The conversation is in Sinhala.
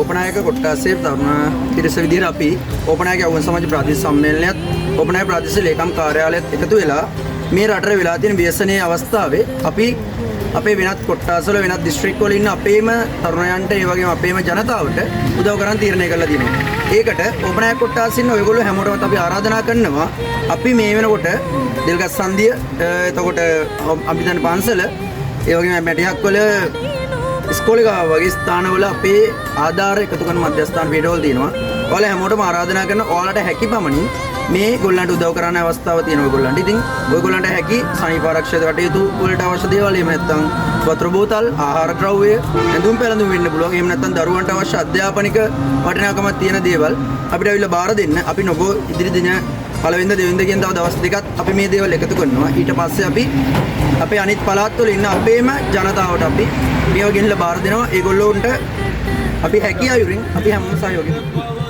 ඕපනායක කොට්ටාසේ තරුණ පිරිස විදිහට අපි ඕපනායක යෞවන සමාජ ප්‍රාදේශීය සම්මේලනයත් ඕපනායක ප්‍රාදේශීය ලේකම් කාර්යාලයත් එකතු වෙලා මේ රටේ වෙලා තියෙන ව්‍යසනයේ අවස්ථාවේ අපි අපේ වෙනත් කොට්ටාස්වල වෙනත් දිස්ත්‍රික් වල ඉන්න අපේම තරුණයන්ට ඒ වගේම අපේම ජනතාවට උදව් කරන් තීරණය කරලා තියෙනවා. ඒකට ඕපනායක කොට්ටාස් ඉන්න ඔයගොල්ලෝ හැමෝටම අපි ආරාධනා කරනවා අපි මේ වෙනකොට දෙල්ගස් සන්දිය එතකොට අභිධර්ම පන්සල ඒ වගේම මැටිහක් වල ඉස්කෝලේ ගාව වගේ ස්ථානවල අපේ ආධාර එකතු කරන මධ්‍යස්ථාන පිටවල තියෙනවා. ඔයාලා හැමෝටම ආරාධනා කරන ඔයාලට හැකි පමණින් මේ ගොල්ලන්ට උදව් කරන්න අවස්ථාව තියෙනවා ඔයගොල්ලන්ට. ඉතින් ඔයගොල්ලන්ට හැකි සනීප ආරක්ෂක කටයුතු වලට අවශ්‍ය දේවල් එහෙම නැත්නම් වතුර බෝතල්, ආහාර ද්‍රව්‍ය, ඇඳුම් පැළඳුම් වෙන්න පුළුවන්. එහෙම නැත්නම් දරුවන්ට අවශ්‍ය අධ්‍යාපනික වටිනාකමක් තියෙන දේවල් අපිට අවිල්ලා බාර දෙන්න. අපි නොබෝ ඉදිරි දින පළවෙනිද දෙවෙනිද කියන තව දවස් දෙකක් අපි මේ දේවල් එකතු කරනවා. ඊට පස්සේ අපි අපේ අනිත් පළාත්වල ඉන්න අපේම ජනතාවට අපි මේවා ගෙනලා බාර දෙනවා. ඒගොල්ලොන්ට අපි හැකිය අයුරින් අපි හැමෝම සහයෝගය දෙනවා.